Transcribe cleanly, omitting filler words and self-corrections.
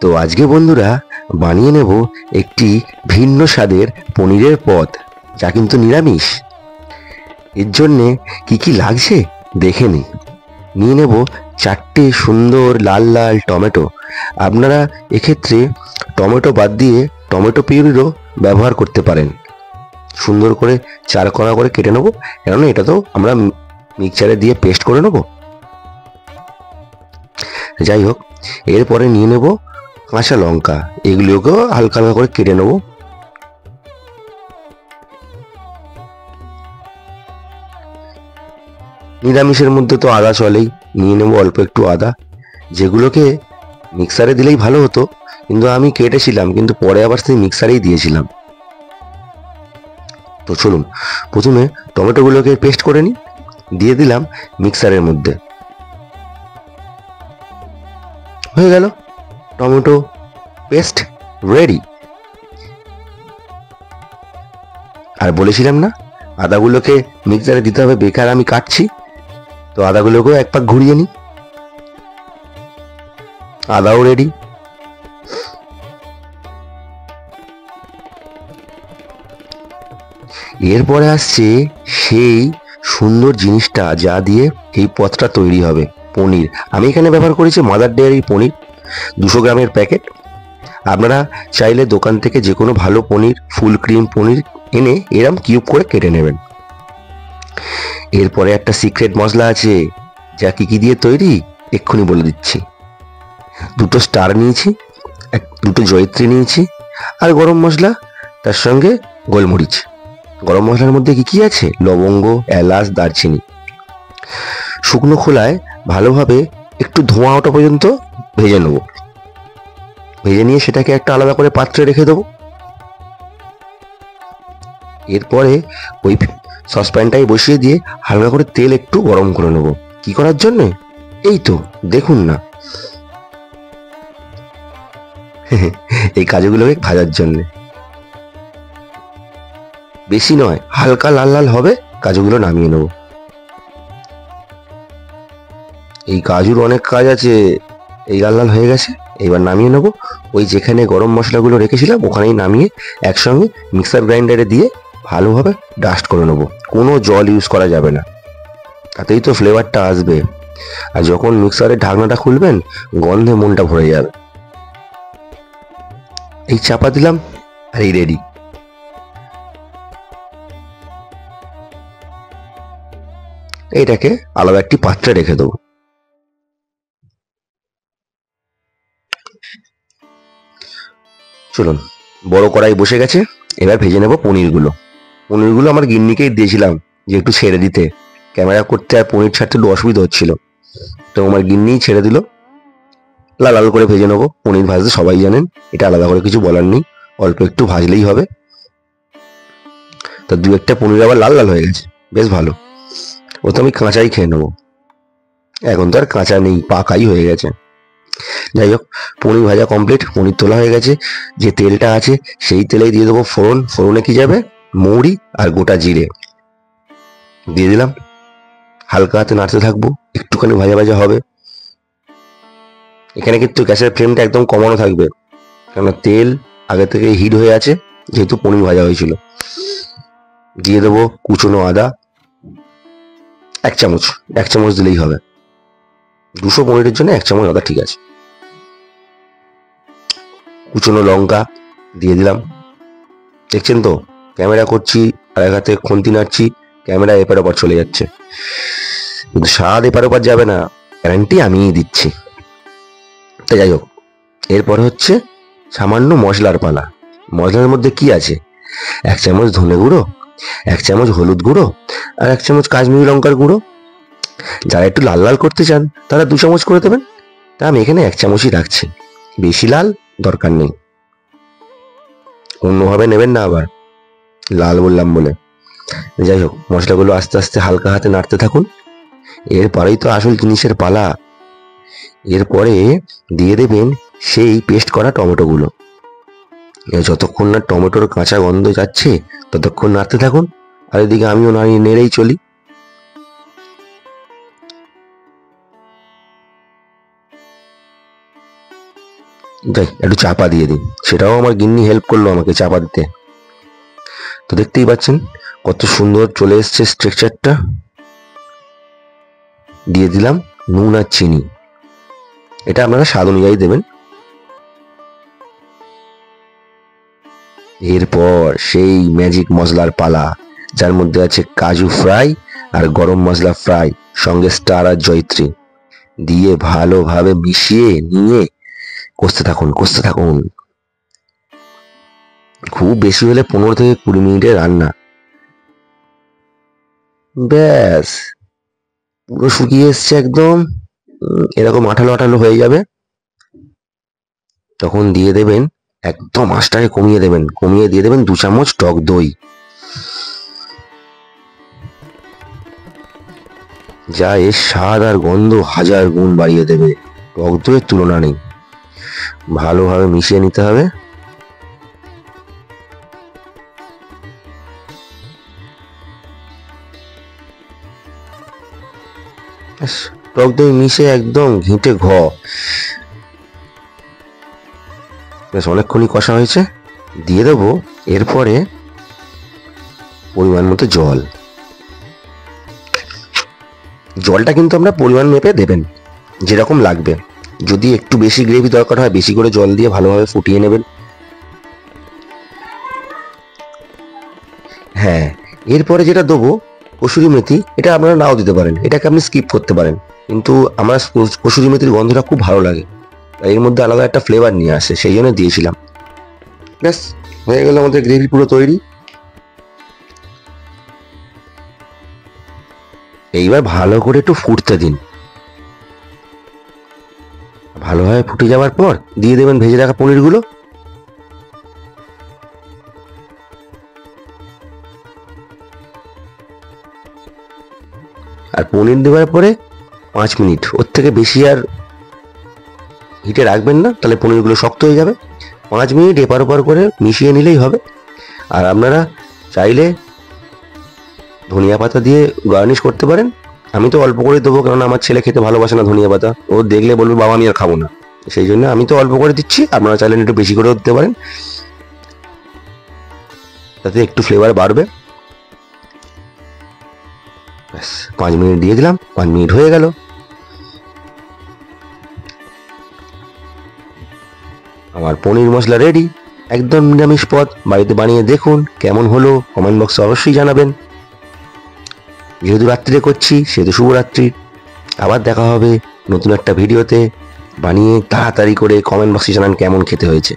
তো আজকে বন্ধুরা বানিয়ে নেব একটি ভিন্ন স্বাদের পনিরের পদ, যা কিন্তু নিরামিষ। এর জন্যে কি কি লাগছে দেখে নিয়ে নেব 4টে সুন্দর লাল লাল টমেটো। আপনারা এক্ষেত্রে টমেটো বাদ দিয়ে টমেটো পিউরিরও ব্যবহার করতে পারেন। সুন্দর করে 4 কোনা করে কেটে নেবো, কেননা এটা তো আমরা মিক্সচারে দিয়ে পেস্ট করে নেব। যাই হোক, এরপরে নিয়ে নেব কাঁচা লঙ্কা, এগুলোকেও হালকা হালকা করে কেটে নেব। নিরামিষের মধ্যে তো আদা চলেই, নিয়ে নেব অল্প একটু আদা, যেগুলোকে মিক্সারে দিলেই ভালো হতো, কিন্তু আমি কেটেছিলাম, কিন্তু পরে আবার সেই মিক্সারেই দিয়েছিলাম। তো চলুন প্রথমে টমেটোগুলোকে পেস্ট করে নিই। দিয়ে দিলাম মিক্সারের মধ্যে। হয়ে গেল টমেটো পেস্ট রেডি। আর বলেছিলাম না আদাগুলোকে মিক্সারে দিতে হবে, বেকার আমি কাটছি। তো আদাগুলোকেও এক পাক ঘুরিয়ে নিই। আদাও রেডি। এরপরে আসছে সেই সুন্দর জিনিসটা, যা দিয়ে এই পদটা তৈরি হবে, পনির। আমি এখানে ব্যবহার করেছি মাদার ডেয়ারি পনির, 200 গ্রামের প্যাকেট। আপনারা চাইলে দোকান থেকে যে কোনো ভালো পনির, ফুল ক্রিম পনির এনে এরম কিউব করে কেটে নেবেন। এরপরে একটা সিক্রেট মশলা আছে, যা কি দিয়ে তৈরি এক্ষুনি বলে দিচ্ছি। 2টো স্টার নিয়েছি, 2টো জয়িত্রী নিয়েছি, আর গরম মশলা, তার সঙ্গে গোলমরিচ। গরম মশলার মধ্যে কি আছে? লবঙ্গ, এলাচ, দারচিনি। শুকনো খোলায় ভালোভাবে একটু ধোঁয়া ওঠা পর্যন্ত ভেজে নেব। ভেজে নিয়ে সেটাকে একটা আলাদা করে পাত্রে রেখে দেবো। এরপরে ওই সসপ্যানটাই বসিয়ে দিয়ে হালকা করে তেল একটু গরম করে নেব। কি করার জন্যে? এই তো দেখুন না, এই কাজুগুলোকে ভাজার জন্যে। বেশি নয়, হালকা লাল লাল হবে, কাজুগুলো নামিয়ে নেব। এই কাজুর অনেক কাজ আছে। এই লাল লাল হয়ে গেছে, এবার নামিয়ে নেব। ওই যেখানে গরম মশলাগুলো রেখেছিলাম ওখানেই নামিয়ে একসঙ্গে মিক্সার গ্রাইন্ডারে দিয়ে ভালোভাবে ডাস্ট করে নেব। কোনো জল ইউজ করা যাবে না, তাতেই তো ফ্লেভারটা আসবে। আর যখন মিক্সারের ঢাকনাটা খুলবেন, গন্ধে মনটা ভরে যাবে। এই চাপা দিলাম, আর এই রেডি। এইটাকে আলাদা একটি পাত্রে রেখে দেবো। চলুন, বড় কড়াই বসে গেছে, এবার ভেজে নেব পনিরগুলো। পনিরগুলো আমার গিন্নিকেই দিয়েছিলাম যে একটু ছেড়ে দিতে, ক্যামেরা করতে আর পনির ছাড়তে একটু অসুবিধা হচ্ছিল। তো আমার গিন্নিই ছেড়ে দিল। লাল লাল করে ভেজে নেবো। পনির ভাজতে সবাই জানেন, এটা আলাদা করে কিছু বলার নেই, অল্প একটু ভাজলেই হবে। তা 2-1টা পনির আবার লাল লাল হয়ে গেছে, বেশ ভালো। ও তো আমি কাঁচাই খেয়ে নেবো, এখন তো আর কাঁচা নেই, পাকাই হয়ে গেছে। যাই হোক, পনির ভাজা কমপ্লিট, পনির তোলা হয়ে গেছে। যে তেলটা আছে সেই তেলেই দিয়ে দেবো ফোড়ন। ফোড়নে কি যাবে? মৌরি আর গোটা জিরে দিয়ে দিলাম। হালকা হাতে নাড়তে থাকবো, একটুখানি ভাজা ভাজা হবে। এখানে কিন্তু গ্যাসের ফ্লেমটা একদম কমানো থাকবে, কেননা তেল আগে থেকে হিট হয়ে আছে, যেহেতু পনির ভাজা হয়েছিল। দিয়ে দেবো কুচনো আদা, 1 চামচ। 1 চামচ দিলেই হবে, 200 পনিরের জন্য 1 চামচ আদা ঠিক আছে। কুচনো লঙ্কা দিয়ে দিলাম। দেখছেন তো, ক্যামেরা করছি আর এক হাতে খুন্তি নাড়ছি, ক্যামেরা এপার ওপার চলে যাচ্ছে, কিন্তু স্বাদ এপার ওপার যাবে না, গ্যারান্টি আমিই দিচ্ছি। তাই যাই হোক, এরপরে হচ্ছে সামান্য মশলার পালা। মশলার মধ্যে কি আছে? 1 চামচ ধনে গুঁড়ো, 1 চামচ হলুদ গুঁড়ো, আর 1 চামচ কাশ্মীরি লঙ্কার গুঁড়ো। যারা একটু লাল লাল করতে চান তারা 2 চামচ করে দেবেন। তা আমি এখানে 1 চামচই রাখছি, বেশি লাল দরকার নেই। অন্যভাবে নেবেন না আবার, লাল বললাম বলে। যাই হোক, মশলাগুলো আস্তে আস্তে হালকা হাতে নাড়তে থাকুন। এরপরেই তো আসল জিনিসের পালা। এরপরে দিয়ে দেবেন সেই পেস্ট করা টমেটোগুলো। যতক্ষণ না টমেটোর কাঁচা গন্ধ যাচ্ছে ততক্ষণ নাড়তে থাকুন, আর এদিকে আমিও নেড়েই চলি। যাই একটু চাপা দিয়ে দিই, সেটাও আমার গিন্নি হেল্প করলো আমাকে চাপা দিতে। তো দেখতেই পাচ্ছেন কত সুন্দর চলে এসছে স্ট্রাকচারটা। দিয়ে দিলাম নুন আর চিনি, এটা আপনারা স্বাদ অনুযায়ী দেবেন। এরপর সেই ম্যাজিক মশলার পালা, যার মধ্যে আছে কাজু ফ্রাই আর গরম মশলা ফ্রাই, সঙ্গে স্টার আর জয়িত্রী দিয়ে ভালোভাবে মিশিয়ে নিয়ে কষতে থাকুন কষতে থাকুন। খুব বেশি হলে 15 থেকে 20 মিনিটের রান্না। ব্যাস পুরো শুকিয়ে এসছে একদম, এরকম আঠালো আঠালো হয়ে যাবে। তখন দিয়ে দেবেন, একদম আঁচটাকে কমিয়ে দেবেন, কমিয়ে দিয়ে দেবেন 2 চামচ টক দই, যা এর স্বাদ আর গন্ধ 1000 গুণ বাড়িয়ে দেবে। টক দইয়ের তুলনা নেই। ভালোভাবে মিশিয়ে নিতে হবে। টক দই মিশে একদম ঘেঁটে বেশ অনেকক্ষণই কষা হয়েছে। দিয়ে দেবো এরপরে পরিমাণ মতো জল। জলটা কিন্তু আমরা পরিমাণ মেপে দেবেন, যেরকম লাগবে। যদি একটু বেশি গ্রেভি দরকার হয় বেশি করে জল দিয়ে ভালোভাবে ফুটিয়ে নেবেন। হ্যাঁ, এরপরে যেটা দেবো কসুরি মেথি, এটা আপনারা নাও দিতে পারেন, এটাকে আপনি স্কিপ করতে পারেন, কিন্তু আমার কসুরি মেথির গন্ধটা খুব ভালো লাগে, এর মধ্যে আলাদা একটা ফ্লেভার নিয়ে আসে, সেই জন্য দিয়েছিলাম। ব্যাস হয়ে গেল আমাদের গ্রেভি পুরো তৈরি। এইবার ভালো করে একটু ফুটতে দিন। ভালোভাবে ফুটে যাওয়ার পর দিয়ে দেবেন ভেজে রাখা পনিরগুলো। আর পনির দেওয়ার পরে 5 মিনিট, ওর থেকে বেশি আর হিটে রাখবেন না, তাহলে পনিরগুলো শক্ত হয়ে যাবে। 5 মিনিট এপার ওপার করে মিশিয়ে নিলেই হবে। আর আপনারা চাইলে ধনিয়া পাতা দিয়ে গার্নিশ করতে পারেন। আমি তো অল্প করে দেবো, কারণ আমার ছেলে খেতে ভালোবাসে না ধনিয়া পাতা, ও দেখলে বলবে বাবা আমি আর খাবো না, সেই জন্য আমি তো অল্প করে দিচ্ছি। আপনারা চাইলে একটু বেশি করেও দিতে পারেন, তাতে একটু ফ্লেভার বাড়বে। ব্যাস 5 মিনিট দিয়ে দিলাম, 5 মিনিট হয়ে গেল। আমার পনির মশলা রেডি, একদম নিরামিষ পদ। বাড়িতে বানিয়ে দেখুন কেমন হলো, কমেন্ট বক্সে অবশ্যই জানাবেন। যেহেতু রাত্রিরে করছি সেহেতু শুভরাত্রি। আবার দেখা হবে নতুন একটা ভিডিওতে। বানিয়ে তাড়াতাড়ি করে কমেন্ট বক্সে জানান কেমন খেতে হয়েছে।